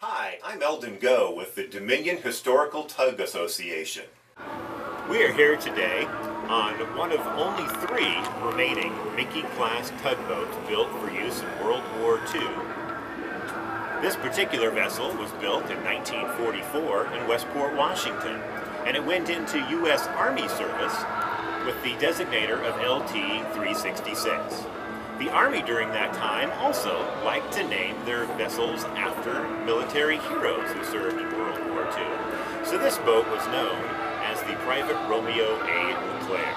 Hi, I'm Eldon Go with the Dominion Historical Tug Association. We are here today on one of only 3 remaining Mickey-class tugboats built for use in World War II. This particular vessel was built in 1944 in Westport, Washington, and it went into U.S. Army service with the designator of LT-366. The Army during that time also liked to name their vessels after military heroes who served in World War II. So this boat was known as the Private Romeo A. LeClaire.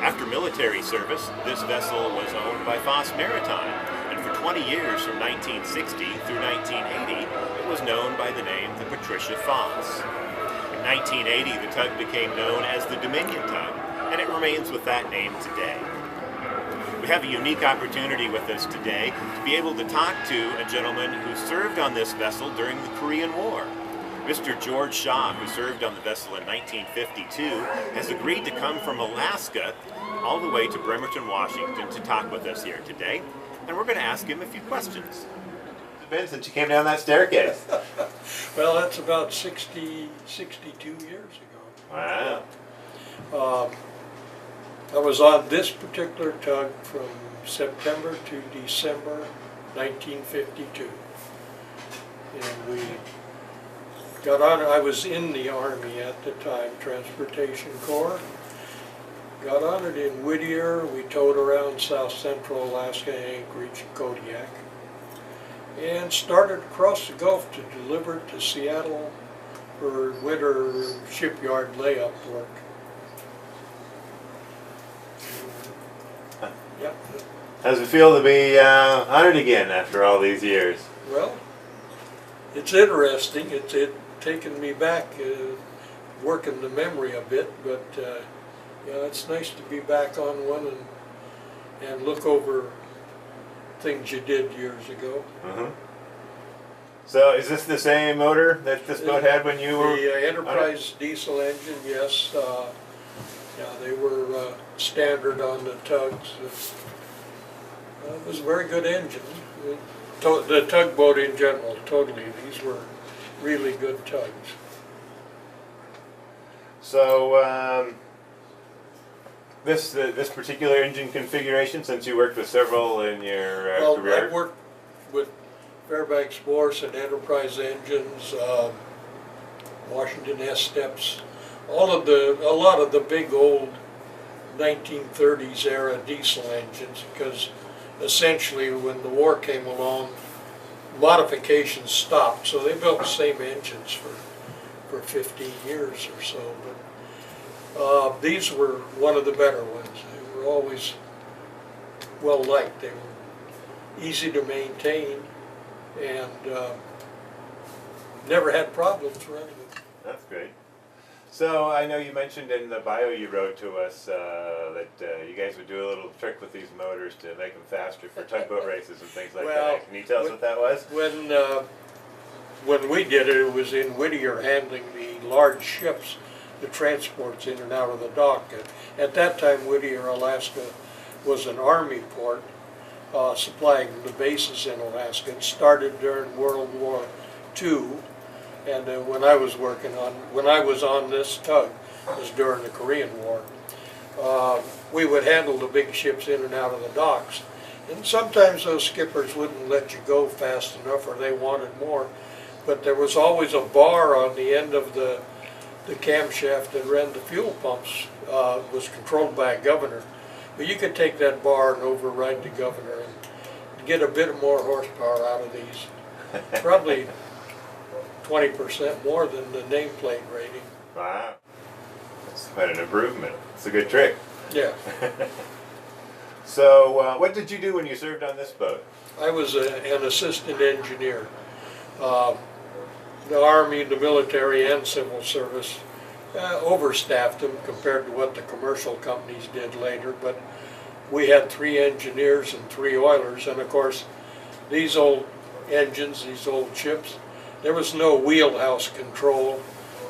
After military service, this vessel was owned by Foss Maritime, and for 20 years from 1960 through 1980, it was known by the name the Patricia Foss. In 1980, the tug became known as the Dominion Tug, and it remains with that name today. We have a unique opportunity with us today to be able to talk to a gentleman who served on this vessel during the Korean War. Mr. George Shaw, who served on the vessel in 1952, has agreed to come from Alaska all the way to Bremerton, Washington to talk with us here today. And we're going to ask him a few questions. It's been since you came down that staircase. Well, that's about 62 years ago. Wow. I was on this particular tug from September to December 1952. And we got on, I was in the Army at the time, Transportation Corps. Got on it in Whittier. We towed around South Central Alaska, Anchorage, Kodiak, and started across the Gulf to deliver it to Seattle for winter shipyard layup work. Yep. How does it feel to be honored again after all these years? Well, it's interesting. It's taken me back, working the memory a bit, but it's nice to be back on one and look over things you did years ago. Mm-hmm. So is this the same motor that this boat had when you were? The Enterprise diesel engine, yes. They were standard on the tugs. It was a very good engine. The tugboat in general, totally. These were really good tugs. So this particular engine configuration, since you worked with several in your career? I've worked with Fairbanks Morse and Enterprise engines, Washington S steps, a lot of the big old 1930s era diesel engines, because essentially when the war came along, modifications stopped, so they built the same engines for 15 years or so. But these were one of the better ones. They were always well liked. They were easy to maintain, and never had problems running them. That's great. So I know you mentioned in the bio you wrote to us that you guys would do a little trick with these motors to make them faster for tugboat races and things like that. Can you tell us what that was? When we did it, it was in Whittier, handling the large ships, the transports in and out of the dock. At that time, Whittier, Alaska was an Army port supplying the bases in Alaska. It started during World War II. And when I was on this tug, it was during the Korean War. We would handle the big ships in and out of the docks. And sometimes those skippers wouldn't let you go fast enough, or they wanted more. But there was always a bar on the end of the camshaft that ran the fuel pumps. Was controlled by a governor. But you could take that bar and override the governor and get a bit more horsepower out of these. Probably 20% more than the nameplate rating. Wow. That's quite an improvement. It's a good trick. Yeah. So what did you do when you served on this boat? I was an assistant engineer. The Army, the military, and civil service overstaffed them compared to what the commercial companies did later, but we had 3 engineers and 3 oilers, and of course these old engines, these old ships, there was no wheelhouse control.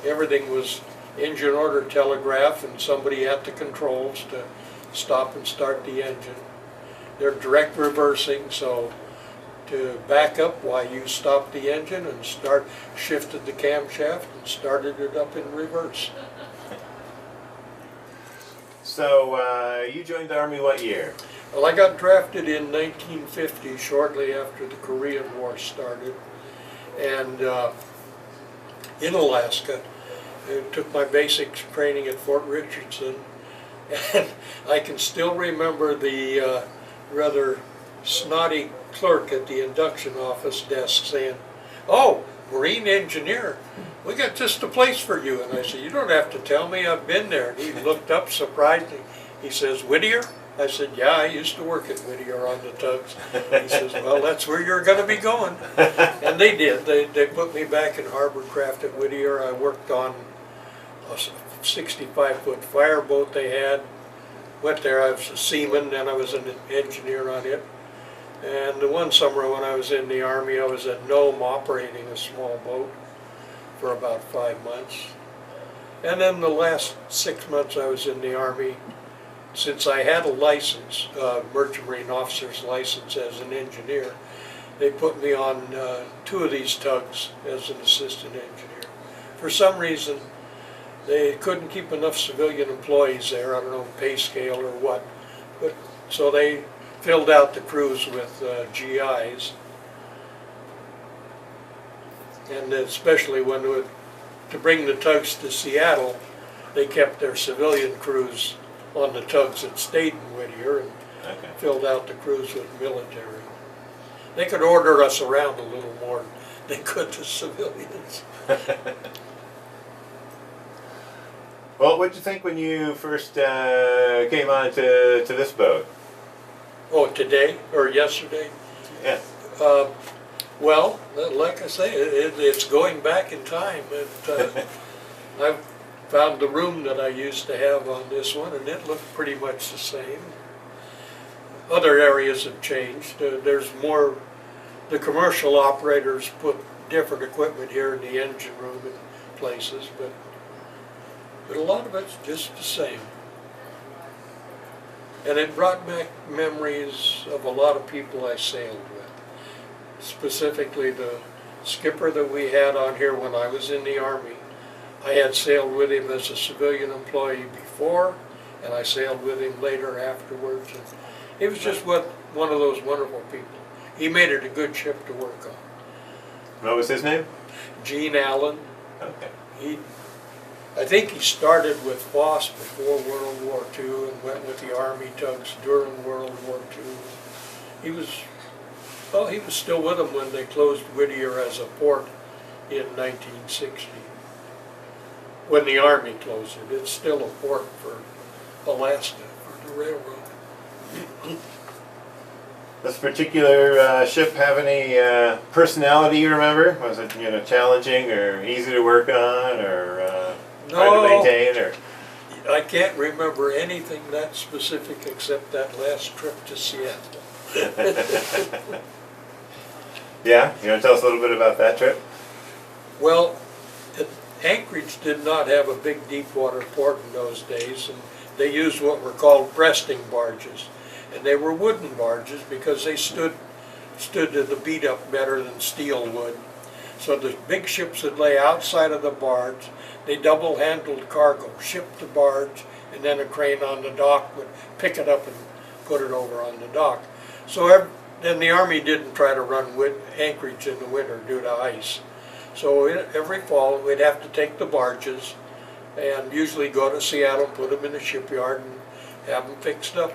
Everything was engine order telegraph and somebody at the controls to stop and start the engine. They're direct reversing, so to back up while you stopped the engine and shifted the camshaft and started it up in reverse. So you joined the Army what year? Well, I got drafted in 1950, shortly after the Korean War started, and in Alaska. I took my basic training at Fort Richardson, and I can still remember the rather snotty clerk at the induction office desk saying, "Oh, Marine engineer, we got just the place for you." And I said, "You don't have to tell me, I've been there." And he looked up surprised. He says, "Whittier?" I said, "Yeah, I used to work at Whittier on the tugs." He says, "Well, that's where you're going to be going." And they did. They put me back in harbor craft at Whittier. I worked on a 65-foot fireboat they had. Went there, I was a seaman, and I was an engineer on it. And the one summer when I was in the Army, I was at Nome operating a small boat for about 5 months. And then the last 6 months I was in the Army, since I had a license, Merchant Marine officer's license as an engineer, they put me on 2 of these tugs as an assistant engineer. For some reason, they couldn't keep enough civilian employees there, I don't know, pay scale or what, but so they filled out the crews with GIs. And especially when to bring the tugs to Seattle, they kept their civilian crews on the tugs that stayed in Whittier and filled out the crews with military. They could order us around a little more than they could the civilians. Well, what did you think when you first came on to this boat? Oh, today or yesterday? Yeah. Well, like I say, it's going back in time. I've found the room that I used to have on this one, and it looked pretty much the same. Other areas have changed. There's more, the commercial operators put different equipment here in the engine room and places, but a lot of it's just the same. And it brought back memories of a lot of people I sailed with. Specifically the skipper that we had on here when I was in the Army. I had sailed with him as a civilian employee before, and I sailed with him later afterwards. And he was just one of those wonderful people. He made it a good ship to work on. What was his name? Gene Allen. Okay. I think he started with Foss before World War II and went with the Army tugs during World War II. He was still with them when they closed Whittier as a port in 1960. When the Army closed it, it's still a port for Alaska, for the railroad. Does this particular ship have any personality you remember? Was it challenging or easy to work on or hard to maintain? Or I can't remember anything that specific except that last trip to Seattle. Yeah, you want to tell us a little bit about that trip? Well, Anchorage did not have a big deep water port in those days, and they used what were called breasting barges. And they were wooden barges because they stood to the beat up better than steel would. So the big ships would lay outside of the barge, they double handled cargo, shipped the barge, and then a crane on the dock would pick it up and put it over on the dock. So then the Army didn't try to run Anchorage in the winter due to ice. So every fall we'd have to take the barges and usually go to Seattle, put them in the shipyard and have them fixed up.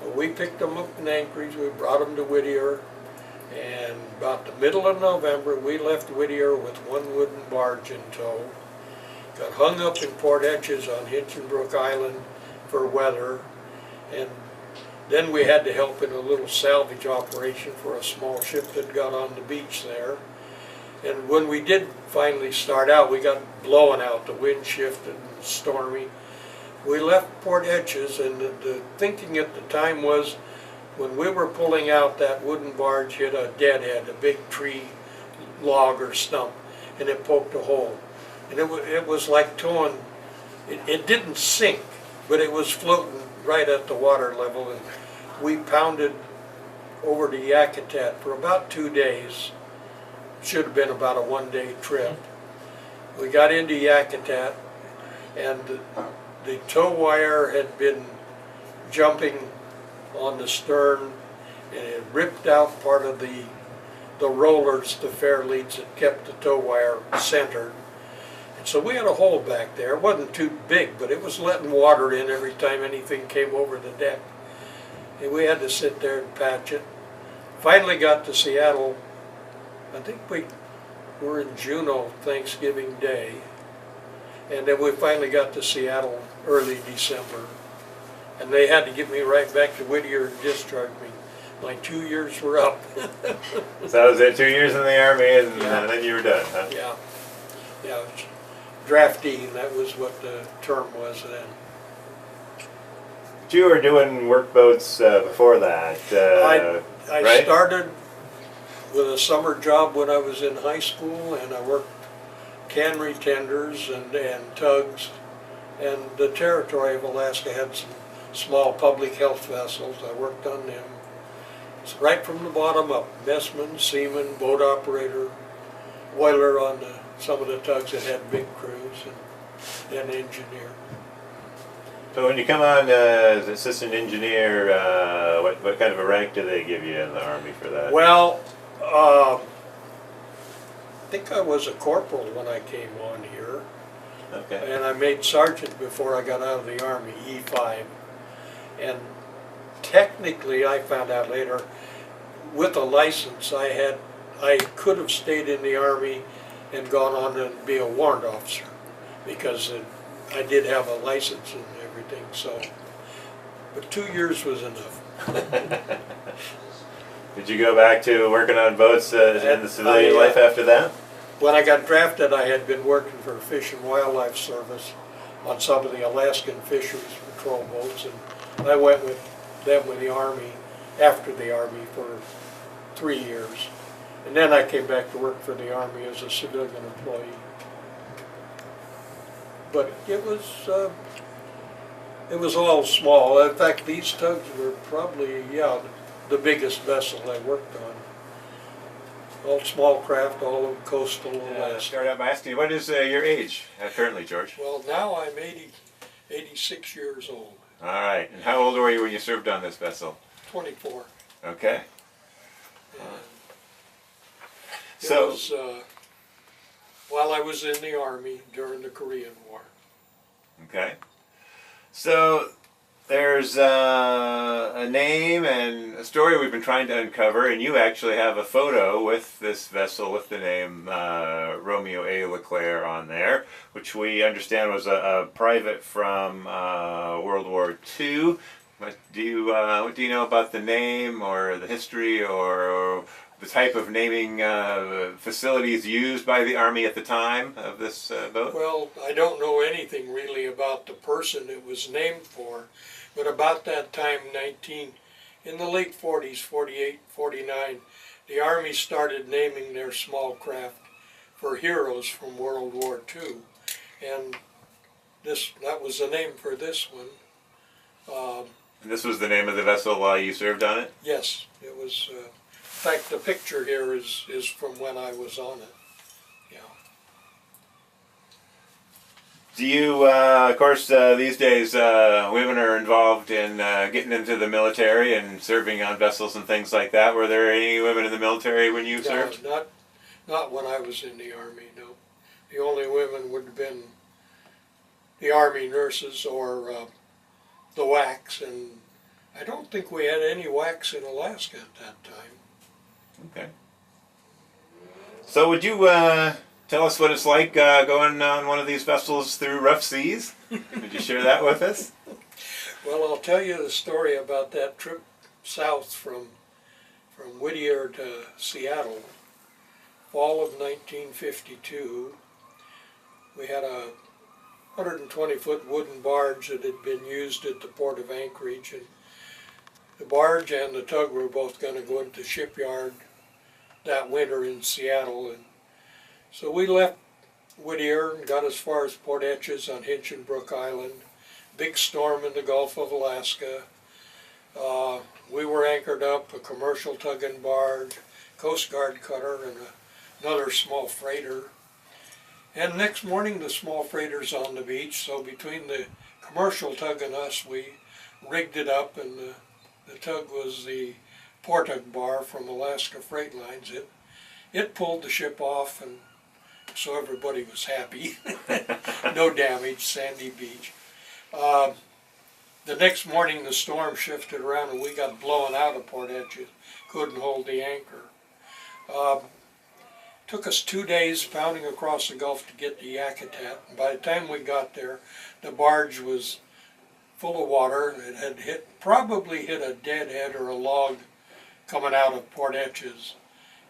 But we picked them up in Anchorage, we brought them to Whittier, and about the middle of November we left Whittier with one wooden barge in tow. Got hung up in Port Etches on Hinchinbrook Island for weather, and then we had to help in a little salvage operation for a small ship that got on the beach there. And when we did finally start out, we got blowing out, the wind shifted and stormy. We left Port Etches, and the thinking at the time was when we were pulling out, that wooden barge hit a deadhead, a big tree, log or stump, and it poked a hole. And it was like towing, it didn't sink, but it was floating right at the water level, and we pounded over to Yakutat for about 2 days. Should have been about a 1-day trip. We got into Yakutat, and the tow wire had been jumping on the stern, and it ripped out part of the rollers, the fairleads that kept the tow wire centered. And so we had a hole back there. It wasn't too big, but it was letting water in every time anything came over the deck. And we had to sit there and patch it. Finally got to Seattle. I think we were in Juneau, Thanksgiving Day. And then we finally got to Seattle early December. And they had to get me right back to Whittier and discharge me. My 2 years were up. So that was it, 2 years in the Army, and Yeah. then you were done, huh? Yeah. Yeah, it was draftee, that was what the term was then. But you were doing work boats before that, I right? started with a summer job when I was in high school, and I worked cannery tenders and tugs, and the Territory of Alaska had some small public health vessels. I worked on them. It's right from the bottom up, messman, seaman, boat operator, oiler on some of the tugs that had big crews, and engineer. So when you come on as assistant engineer, what kind of a rank do they give you in the Army for that? Well, I think I was a corporal when I came on here, Okay. and I made sergeant before I got out of the Army, E5. And technically, I found out later, with a license, I could have stayed in the Army and gone on and be a warrant officer, because I did have a license and everything. So, but 2 years was enough. Did you go back to working on boats in the civilian life after that? When I got drafted, I had been working for Fish and Wildlife Service on some of the Alaskan fisheries patrol boats, and I went with them with the Army, after the Army, for 3 years. And then I came back to work for the Army as a civilian employee. But it was all small. In fact, these tugs were probably, the biggest vessel I worked on. All small craft, all of coastal Alaska. Start out by asking you, what is your age currently, George? Well, now I'm 86 years old. All right. And how old were you when you served on this vessel? 24. Okay. It was while I was in the Army during the Korean War. Okay. So there's a name and a story we've been trying to uncover, and you actually have a photo with this vessel with the name Romeo A. LeClaire on there, which we understand was a private from World War II. What do you know about the name or the history or the type of naming facilities used by the Army at the time of this boat? Well, I don't know anything really about the person it was named for, but about that time, in the late 40s, 48, 49, the Army started naming their small craft for heroes from World War II, and that was the name for this one. And this was the name of the vessel while you served on it? Yes, it was. In fact, the picture here is from when I was on it. Yeah. Do you, of course, these days women are involved in getting into the military and serving on vessels and things like that. Were there any women in the military when you served? Not when I was in the Army, no. The only women would have been the Army nurses or the WACs, and I don't think we had any WACs in Alaska at that time. Okay. So would you tell us what it's like going on one of these vessels through rough seas? Would you share that with us? Well, I'll tell you the story about that trip south from Whittier to Seattle. Fall of 1952. We had a 120-foot wooden barge that had been used at the port of Anchorage, and the barge and the tug were both going to go into the shipyard that winter in Seattle, and so we left Whittier and got as far as Port Etches on Hinchinbrook Island. Big storm in the Gulf of Alaska. We were anchored up, a commercial tug and barge, Coast Guard cutter, and another small freighter. And next morning the small freighter's on the beach, so between the commercial tug and us, we rigged it up, and the tug was the Portug bar from Alaska Freight Lines. It pulled the ship off, and so everybody was happy. No damage, sandy beach. The next morning the storm shifted around and we got blown out of Port Edges. Couldn't hold the anchor. Took us 2 days pounding across the Gulf to get to Yakutat. And by the time we got there, the barge was full of water. It had probably hit a deadhead or a log coming out of Port Etches,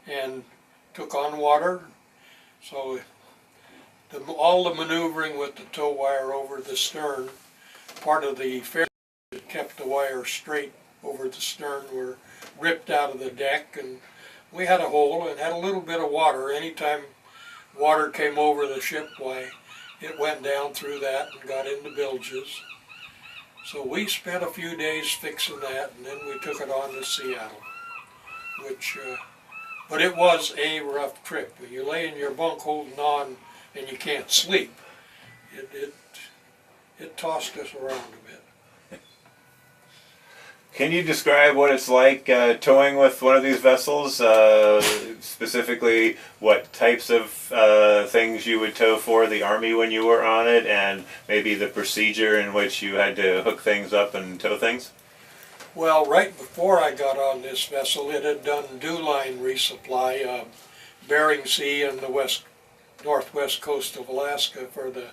and took on water. So all the maneuvering with the tow wire over the stern, part of the ferry that kept the wire straight over the stern, were ripped out of the deck, and we had a hole and had a little bit of water. Anytime water came over the ship, why, it went down through that and got into bilges. So we spent a few days fixing that, and then we took it on to Seattle, but it was a rough trip. When you lay in your bunk holding on and you can't sleep, it tossed us around a bit. Can you describe what it's like towing with one of these vessels? Specifically, what types of things you would tow for the Army when you were on it, and maybe the procedure in which you had to hook things up and tow things? Well, right before I got on this vessel, it had done dew line resupply, Bering Sea and the northwest coast of Alaska for the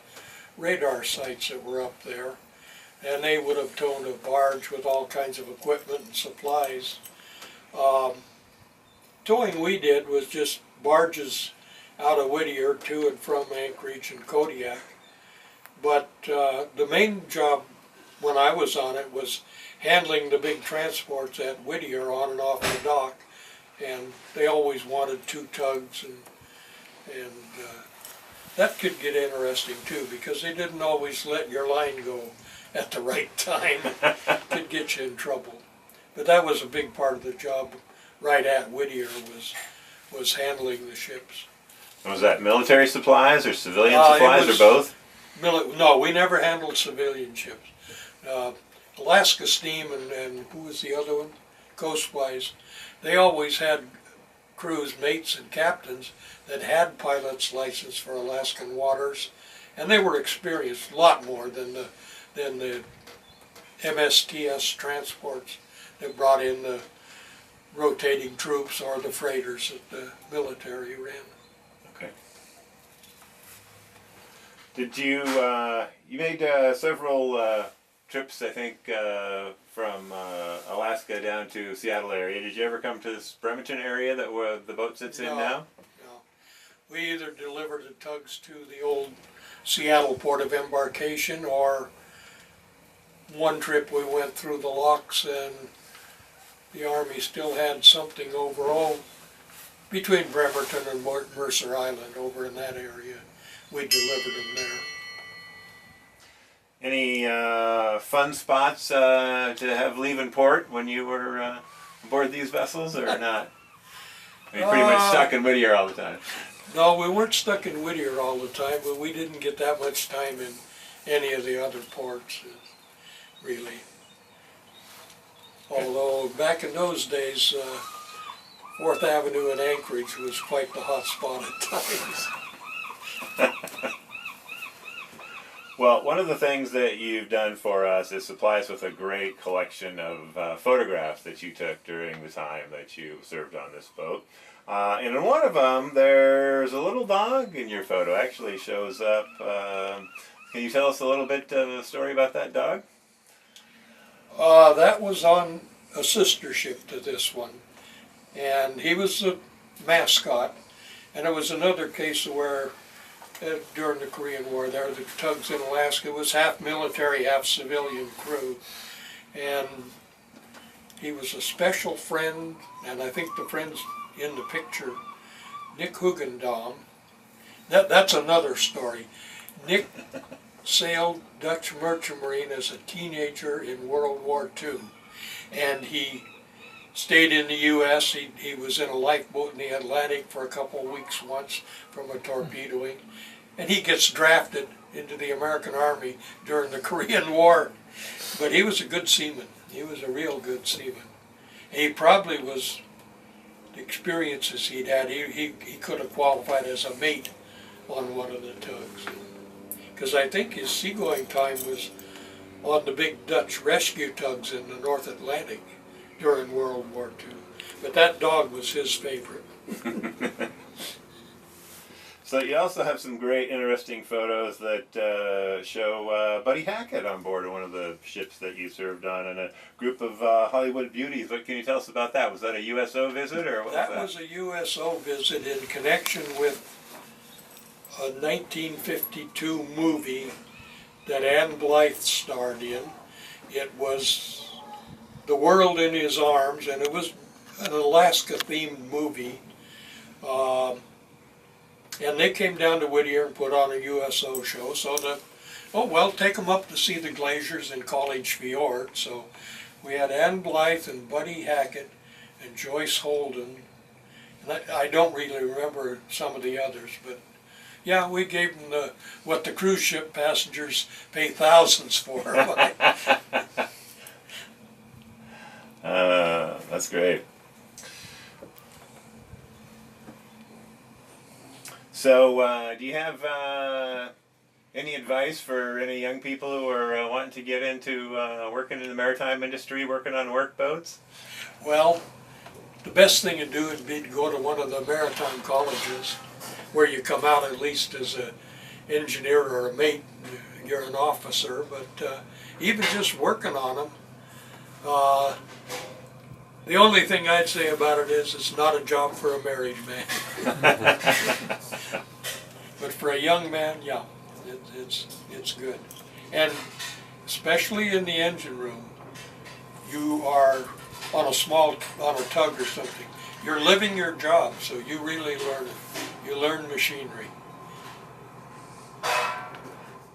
radar sites that were up there. And they would have towed a barge with all kinds of equipment and supplies. Towing we did was just barges out of Whittier to and from Anchorage and Kodiak. But the main job when I was on it was handling the big transports at Whittier on and off the dock. And they always wanted 2 tugs, and that could get interesting too, because they didn't always let your line go at the right time. Could get you in trouble. But that was a big part of the job right at Whittier, was handling the ships. Was that military supplies or civilian supplies or both? No, we never handled civilian ships. Alaska Steam and who was the other one? Coastwise. They always had crews, mates and captains that had pilot's license for Alaskan waters, and they were experienced a lot more than the MSTS transports that brought in the rotating troops or the freighters that the military ran. Okay. Did you, you made several trips, I think, from Alaska down to Seattle area. Did you ever come to this Bremerton area that the boat sits in now? No. We either delivered the tugs to the old Seattle port of embarkation, or one trip we went through the locks and the Army still had something over between Bremerton and Mercer Island, over in that area. We delivered them there. Any fun spots to have leaving port when you were aboard these vessels, or not? Are you pretty much stuck in Whittier all the time? No, we weren't stuck in Whittier all the time, but we didn't get that much time in any of the other ports, really. Although back in those days, 4th Avenue in Anchorage was quite the hot spot at times. Well, one of the things that you've done for us is supply us with a great collection of photographs that you took during the time that you served on this boat. And in one of them, there's a little dog in your photo. Actually shows up. Can you tell us a little bit of a story about that dog? That was on a sister ship to this one, and he was the mascot. And it was another case where during the Korean War there, the tugs in Alaska was half military, half civilian crew, and he was a special friend, and I think the friend's in the picture, Nick Hugendam. That's another story. Nick sailed Dutch Merchant Marine as a teenager in World War II, and he stayed in the U.S. He was in a lifeboat in the Atlantic for a couple of weeks once from a torpedoing, and he gets drafted into the American Army during the Korean War. But he was a good seaman. He was a real good seaman. And he probably was, the experiences he'd had, he could have qualified as a mate on one of the tugs. Because I think his seagoing time was on the big Dutch rescue tugs in the North Atlantic during World War II. But that dog was his favorite. So you also have some great, interesting photos that show Buddy Hackett on board one of the ships that you served on, and a group of Hollywood beauties. What can you tell us about that? Was that a USO visit, or what was that? That was a USO visit in connection with a 1952 movie that Ann Blythe starred in. It was The World in His Arms, and it was an Alaska-themed movie. And they came down to Whittier and put on a USO show. So take them up to see the glaciers in College Fjord. So we had Ann Blythe and Buddy Hackett and Joyce Holden. And I don't really remember some of the others, but yeah, we gave them what the cruise ship passengers pay thousands for. That's great. So, do you have any advice for any young people who are wanting to get into working in the maritime industry, working on workboats? Well, the best thing to do would be to go to one of the maritime colleges where you come out at least as an engineer or a mate. You're an officer, but even just working on them, the only thing I'd say about it is it's not a job for a married man. But for a young man, yeah, it's good. And especially in the engine room, you are on a tug or something. You're living your job, so you really learn it. You learn machinery.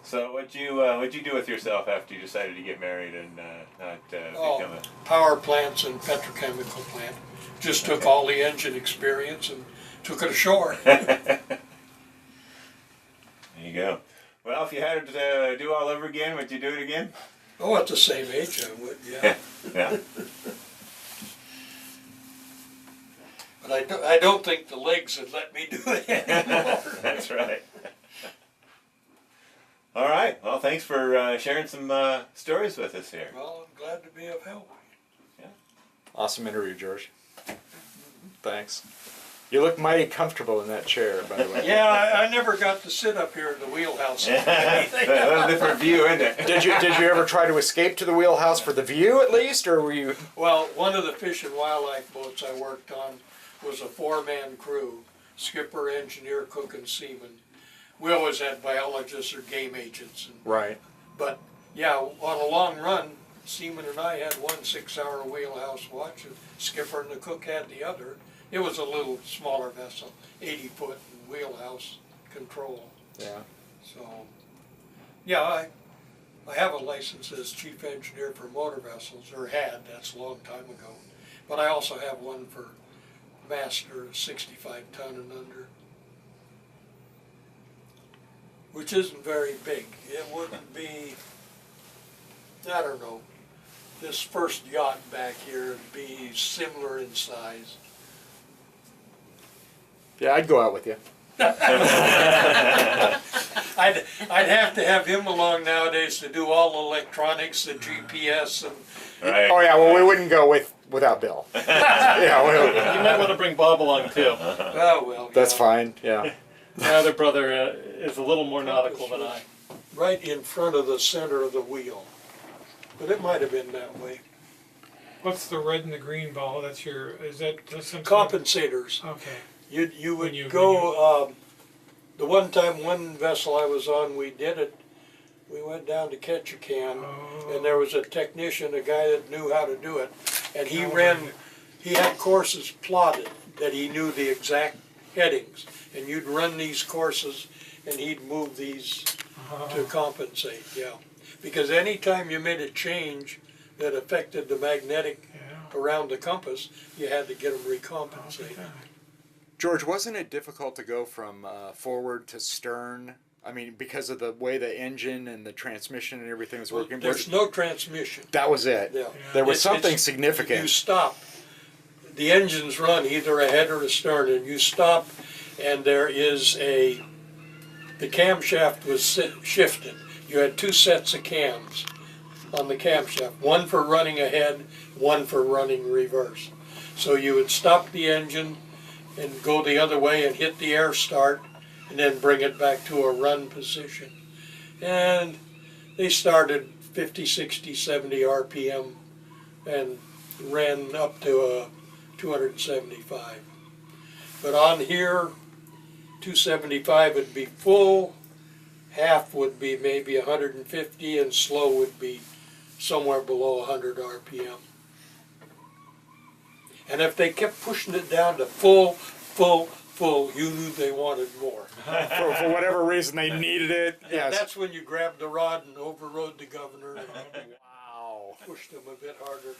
So what'd you do with yourself after you decided to get married and not become a... Power plants and petrochemical plant. Just took all the engine experience and took it ashore. There you go. Well, if you had to do all over again, would you do it again? Oh, at the same age I would, yeah. Yeah. But I don't think the legs would let me do it anymore. That's right. All right. Well, thanks for sharing some stories with us here. Well, I'm glad to be of help. Yeah. Awesome interview, George. Thanks. You look mighty comfortable in that chair, by the way. Yeah, I never got to sit up here in the wheelhouse. That's a different view, isn't it? Did you ever try to escape to the wheelhouse for the view at least, or were you? Well, one of the fish and wildlife boats I worked on was a 4-man crew: skipper, engineer, cook, and seaman. We always had biologists or game agents. Right. But yeah, on a long run, seaman and I had one 6-hour wheelhouse watch, and skipper and the cook had the other. It was a little smaller vessel, 80-foot wheelhouse control. Yeah. So, yeah, I have a license as chief engineer for motor vessels, or had, that's a long time ago. But I also have one for master, 65 ton and under, which isn't very big. It wouldn't be, I don't know, this first yacht back here would be similar in size. Yeah, I'd go out with you. I'd have to have him along nowadays to do all the electronics, the GPS, and Right. Oh yeah, well we wouldn't go without Bill. Yeah, You might want to bring Bob along too. oh well. that's yeah. fine. Yeah. My other brother is a little more nautical than I. Right in front of the center of the wheel, but it might have been that way. What's the red and the green ball? That's some Compensators. Okay. You would go. The one time, one vessel I was on, we did it. We went down to Ketchikan, and there was a technician, a guy that knew how to do it, and he he had courses plotted that he knew the exact headings, and you'd run these courses, and he'd move these to compensate, yeah. Because anytime you made a change that affected the magnetic Yeah. around the compass, you had to get them recompensated. George, wasn't it difficult to go from forward to stern? I mean, because of the way the engine and the transmission and everything was working. There's no transmission. That was it. Yeah. There was It's- something it's- significant. You stop. The engines run either ahead or astern, and you stop, and there is the camshaft was shifted. You had two sets of cams on the camshaft, one for running ahead, one for running reverse. So you would stop the engine and go the other way and hit the air start, and then bring it back to a run position. And they started 50, 60, 70 RPM and ran up to 275. But on here, 275 would be full, half would be maybe 150, and slow would be somewhere below 100 RPM. And if they kept pushing it down to full, you knew they wanted more. For whatever reason, they needed it. And Yes. that's when you grabbed the rod and overrode the governor and Wow. pushed him a bit harder.